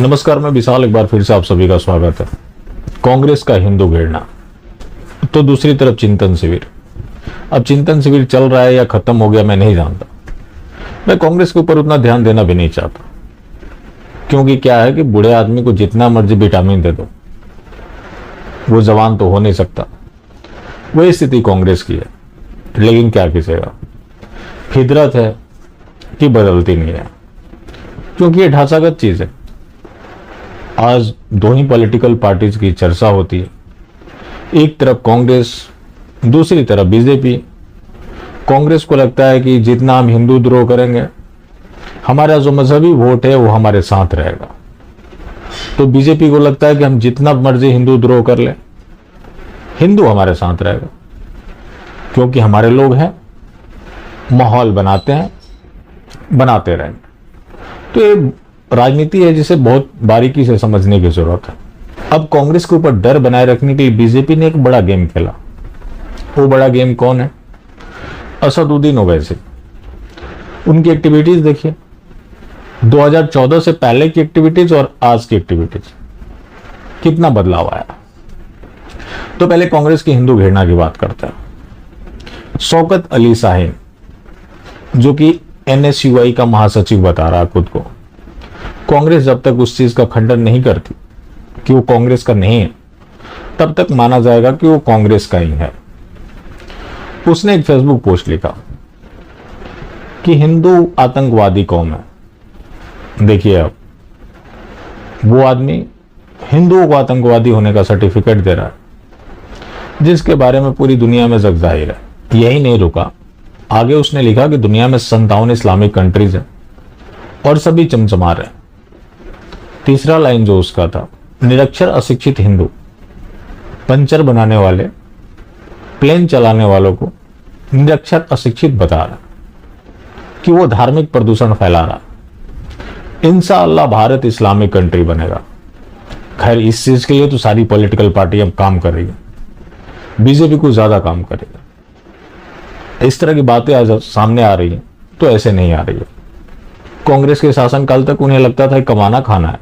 नमस्कार, मैं विशाल। एक बार फिर से आप सभी का स्वागत है। कांग्रेस का हिंदू घेरना, तो दूसरी तरफ चिंतन शिविर। अब चिंतन शिविर चल रहा है या खत्म हो गया मैं नहीं जानता। मैं कांग्रेस के ऊपर उतना ध्यान देना भी नहीं चाहता, क्योंकि क्या है कि बूढ़े आदमी को जितना मर्जी विटामिन दे दो, वो जवान तो हो नहीं सकता। वही स्थिति कांग्रेस की है, लेकिन क्या कीजिएगा, फितरत है कि बदलती नहीं है, क्योंकि ये ढांचागत चीज है। आज दो ही पॉलिटिकल पार्टीज की चर्चा होती है, एक तरफ कांग्रेस, दूसरी तरफ बीजेपी। कांग्रेस को लगता है कि जितना हम हिंदू द्रोह करेंगे, हमारा जो मजहबी वोट है वो हमारे साथ रहेगा। तो बीजेपी को लगता है कि हम जितना मर्जी हिंदू द्रोह कर ले, हिंदू हमारे साथ रहेगा, क्योंकि हमारे लोग हैं, माहौल बनाते हैं, बनाते रहेंगे। तो ये राजनीति है जिसे बहुत बारीकी से समझने की जरूरत है। अब कांग्रेस के ऊपर डर बनाए रखने के लिए बीजेपी ने एक बड़ा गेम खेला। वो बड़ा गेम कौन है? असदुद्दीन ओवैसी। उनकी एक्टिविटीज देखिए, 2014 से पहले की एक्टिविटीज और आज की एक्टिविटीज, कितना बदलाव आया। तो पहले कांग्रेस की हिंदू घेरना की बात करते हैं। शौकत अली शाहीन, जो कि NSUI का महासचिव बता रहा खुद को, कांग्रेस जब तक उस चीज का खंडन नहीं करती कि वो कांग्रेस का नहीं है, तब तक माना जाएगा कि वो कांग्रेस का ही है। उसने एक फेसबुक पोस्ट लिखा कि हिंदू आतंकवादी कौम है। देखिए, अब वो आदमी हिंदुओं को आतंकवादी होने का सर्टिफिकेट दे रहा है, जिसके बारे में पूरी दुनिया में जग जाहिर है। यही नहीं रुका, आगे उसने लिखा कि दुनिया में 57 इस्लामिक कंट्रीज है और सभी चमचमा रहे। तीसरा लाइन जो उसका था, निरक्षर अशिक्षित हिंदू, पंचर बनाने वाले, प्लेन चलाने वालों को निरक्षर अशिक्षित बता रहा कि वो धार्मिक प्रदूषण फैला रहा। इंशाअल्लाह भारत इस्लामिक कंट्री बनेगा। खैर, इस चीज के लिए तो सारी पॉलिटिकल पार्टी अब काम कर रही है, बीजेपी को ज्यादा काम करेगा। इस तरह की बातें आज सामने आ रही है, तो ऐसे नहीं आ रही है। कांग्रेस के शासनकाल तक उन्हें लगता था कमाना खाना है,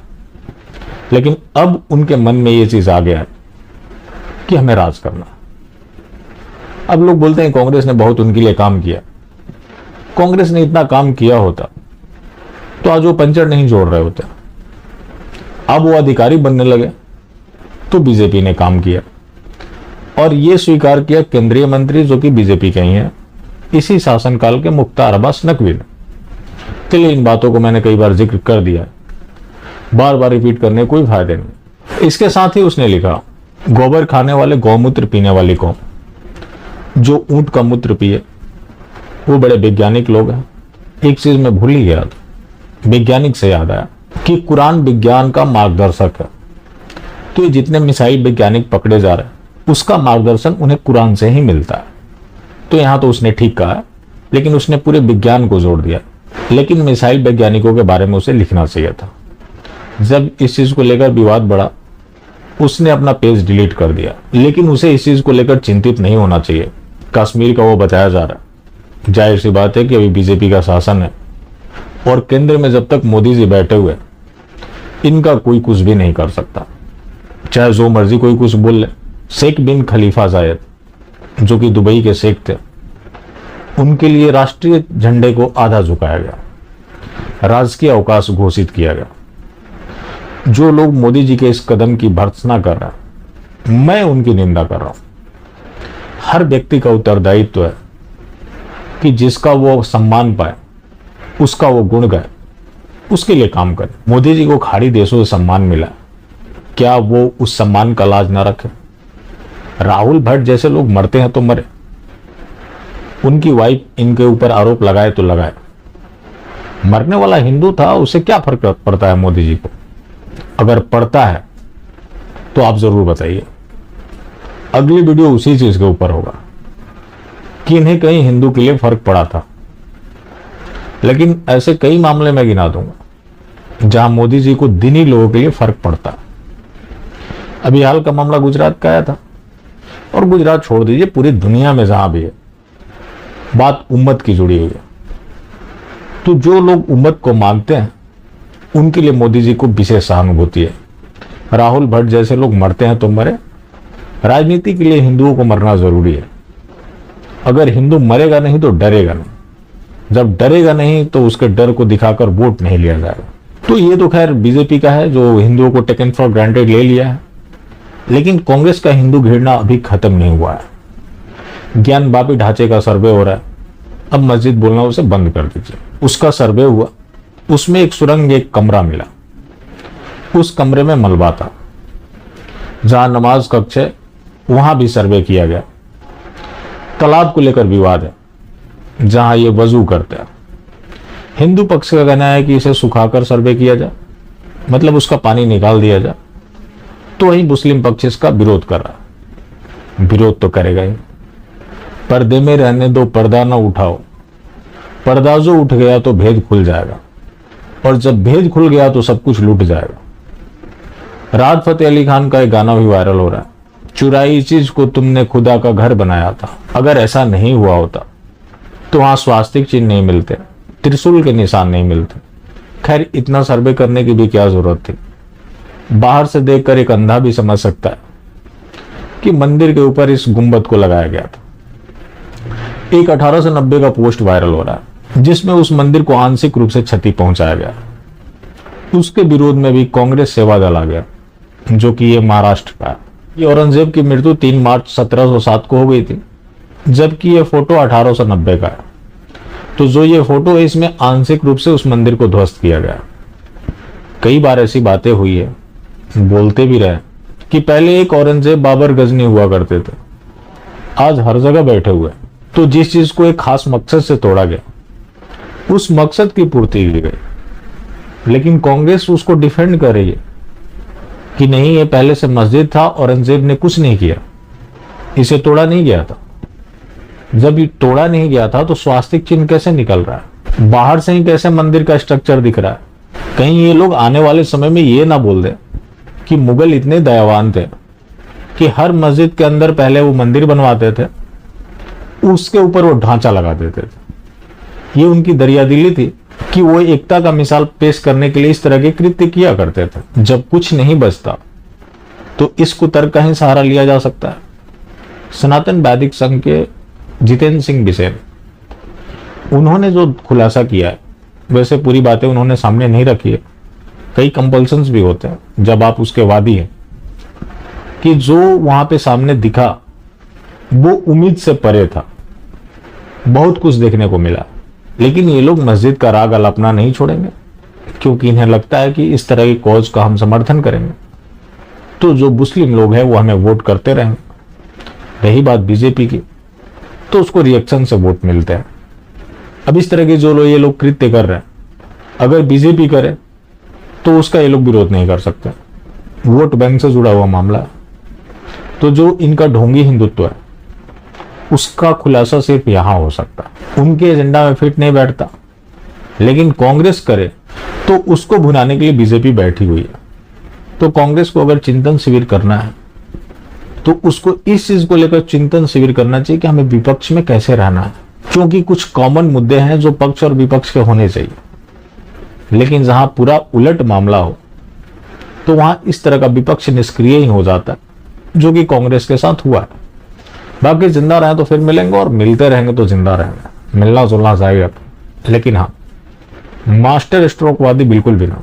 लेकिन अब उनके मन में यह चीज आ गया है कि हमें राज करना। अब लोग बोलते हैं कांग्रेस ने बहुत उनके लिए काम किया। कांग्रेस ने इतना काम किया होता तो आज वो पंचर नहीं जोड़ रहे होते। अब वो अधिकारी बनने लगे तो बीजेपी ने काम किया, और ये स्वीकार किया केंद्रीय मंत्री जो कि बीजेपी के ही हैं, इसी शासनकाल के मुख्तार अब्बास नकवी ने। चलिए, इन बातों को मैंने कई बार जिक्र कर दिया, बार बार रिपीट करने कोई फायदे नहीं। इसके साथ ही उसने लिखा, गोबर खाने वाले, गौमूत्र पीने वाली कौम, जो ऊंट का मूत्र पिए, वो बड़े वैज्ञानिक लोग हैं। एक चीज मैं भूल ही गया था, वैज्ञानिक से याद आया कि कुरान विज्ञान का मार्गदर्शक है। तो ये जितने मिसाइल वैज्ञानिक पकड़े जा रहे हैं, उसका मार्गदर्शन उन्हें कुरान से ही मिलता है। तो यहां तो उसने ठीक कहा है, लेकिन उसने पूरे विज्ञान को जोड़ दिया। लेकिन मिसाइल वैज्ञानिकों के बारे में उसे लिखना चाहिए था। जब इस चीज को लेकर विवाद बढ़ा, उसने अपना पेज डिलीट कर दिया। लेकिन उसे इस चीज को लेकर चिंतित नहीं होना चाहिए। कश्मीर का वो बचाया जा रहा है। जाहिर सी बात है कि अभी बीजेपी का शासन है, और केंद्र में जब तक मोदी जी बैठे हुए, इनका कोई कुछ भी नहीं कर सकता, चाहे जो मर्जी कोई कुछ बोल ले। शेख बिन खलीफा जायद, जो कि दुबई के शेख थे, उनके लिए राष्ट्रीय झंडे को आधा झुकाया गया, राजकीय अवकाश घोषित किया गया। जो लोग मोदी जी के इस कदम की भर्त्सना कर रहे हैं, मैं उनकी निंदा कर रहा हूं। हर व्यक्ति का उत्तरदायित्व है कि जिसका वो सम्मान पाए, उसका वो गुण गाए, उसके लिए काम करे। मोदी जी को खाड़ी देशों से सम्मान मिला, क्या वो उस सम्मान का लाज ना रखे? राहुल भट्ट जैसे लोग मरते हैं तो मरे, उनकी वाइफ इनके ऊपर आरोप लगाए तो लगाए। मरने वाला हिंदू था, उसे क्या फर्क पड़ता है मोदी जी को? अगर पड़ता है तो आप जरूर बताइए। अगली वीडियो उसी चीज के ऊपर होगा कि इन्हें कहीं हिंदू के लिए फर्क पड़ा था। लेकिन ऐसे कई मामले मैं गिना दूंगा जहां मोदी जी को दिनी लोगों के लिए फर्क पड़ता। अभी हाल का मामला गुजरात का आया था, और गुजरात छोड़ दीजिए, पूरी दुनिया में जहां भी है, बात उम्मत की जुड़ी हुई है। तो जो लोग उम्मत को मानते हैं, उनके लिए मोदी जी को विशेष सहानुभूति है। राहुल भट्ट जैसे लोग मरते हैं तो मरे, राजनीति के लिए हिंदुओं को मरना जरूरी है। अगर हिंदू मरेगा नहीं तो डरेगा नहीं, जब डरेगा नहीं तो उसके डर को दिखाकर वोट नहीं लिया जाएगा। तो ये तो खैर बीजेपी का है जो हिंदुओं को टेकन फॉर ग्रांटेड ले लिया है, लेकिन कांग्रेस का हिंदू घेरना अभी खत्म नहीं हुआ है। ज्ञानवापी ढांचे का सर्वे हो रहा है, अब मस्जिद बोलना उसे बंद कर दीजिए। उसका सर्वे हुआ, उसमें एक सुरंग, एक कमरा मिला, उस कमरे में मलबा था। जहां नमाज कक्ष है वहां भी सर्वे किया गया। तालाब को लेकर विवाद है, जहां ये वजू करते हैं। हिंदू पक्ष का कहना है कि इसे सुखाकर सर्वे किया जाए, मतलब उसका पानी निकाल दिया जाए। तो वही मुस्लिम पक्ष इसका विरोध कर रहा है। विरोध तो करेगा ही, पर्दे में रहने दो, पर्दा ना उठाओ। पर्दा जो उठ गया तो भेद खुल जाएगा, और जब भेद खुल गया तो सब कुछ लूट जाएगा। राहत फतेह अली खान का एक गाना भी वायरल हो रहा है, चुराई चीज को तुमने खुदा का घर बनाया था। अगर ऐसा नहीं हुआ होता तो वहां स्वास्तिक चिन्ह नहीं मिलते, त्रिशूल के निशान नहीं मिलते। खैर, इतना सर्वे करने की भी क्या जरूरत थी। बाहर से देखकर एक अंधा भी समझ सकता है कि मंदिर के ऊपर इस गुंबद को लगाया गया था। एक 1890 का पोस्ट वायरल हो रहा है जिसमें उस मंदिर को आंशिक रूप से क्षति पहुंचाया गया। उसके विरोध में भी कांग्रेस सेवा दल आ गया, जो कि ये महाराष्ट्र का है। ये औरंगजेब की मृत्यु 3 मार्च 1707 को हो गई थी, जबकि ये फोटो 1890 का है। तो जो ये फोटो है इसमें आंशिक रूप से उस मंदिर को ध्वस्त किया गया। कई बार ऐसी बातें हुई है, बोलते भी रहे कि पहले एक औरंगजेब बाबर गजनी हुआ करते थे, आज हर जगह बैठे हुए। तो जिस चीज को एक खास मकसद से तोड़ा गया उस मकसद की पूर्ति की गई, लेकिन कांग्रेस उसको डिफेंड कर रही है कि नहीं, ये पहले से मस्जिद था, औरंगजेब ने कुछ नहीं किया, इसे तोड़ा नहीं गया था। जब ये तोड़ा नहीं गया था तो स्वास्तिक चिन्ह कैसे निकल रहा है, बाहर से ही कैसे मंदिर का स्ट्रक्चर दिख रहा है। कहीं ये लोग आने वाले समय में ये ना बोल दे कि मुगल इतने दयावान थे कि हर मस्जिद के अंदर पहले वो मंदिर बनवाते थे, उसके ऊपर वो ढांचा लगा देते थे। ये उनकी दरियादिली थी कि वो एकता का मिसाल पेश करने के लिए इस तरह के कृत्य किया करते थे। जब कुछ नहीं बचता तो इस कुतर्क का ही सहारा लिया जा सकता है। सनातन वैदिक संघ के जितेंद्र सिंह बिसेन, उन्होंने जो खुलासा किया है, वैसे पूरी बातें उन्होंने सामने नहीं रखी है, कई कंपल्सन्स भी होते हैं जब आप उसके वादी हैं, कि जो वहां पे सामने दिखा वो उम्मीद से परे था। बहुत कुछ देखने को मिला, लेकिन ये लोग मस्जिद का राग अलापना नहीं छोड़ेंगे, क्योंकि इन्हें लगता है कि इस तरह की कॉज का हम समर्थन करेंगे तो जो मुस्लिम लोग हैं वो हमें वोट करते रहेंगे। रही बात बीजेपी की, तो उसको रिएक्शन से वोट मिलते हैं। अब इस तरह के जो ये लोग कृत्य कर रहे हैं, अगर बीजेपी करे तो उसका ये लोग विरोध नहीं कर सकते। वोट बैंक से जुड़ा हुआ मामला है। तो जो इनका ढोंगी हिंदुत्व है उसका खुलासा सिर्फ यहां हो सकता है। उनके एजेंडा में फिट नहीं बैठता, लेकिन कांग्रेस करे तो उसको भुनाने के लिए बीजेपी बैठी हुई है। तो कांग्रेस को अगर चिंतन शिविर करना है तो उसको इस चीज को लेकर चिंतन शिविर करना चाहिए कि हमें विपक्ष में कैसे रहना है, क्योंकि कुछ कॉमन मुद्दे हैं जो पक्ष और विपक्ष के होने चाहिए। लेकिन जहां पूरा उलट मामला हो तो वहां इस तरह का विपक्ष निष्क्रिय ही हो जाता है, जो कि कांग्रेस के साथ हुआ है। बाकी जिंदा रहे तो फिर मिलेंगे, और मिलते रहेंगे तो जिंदा रहेंगे। मिलना जुलना जाएगा, लेकिन हाँ, मास्टर स्ट्रोकवादी बिल्कुल भी ना।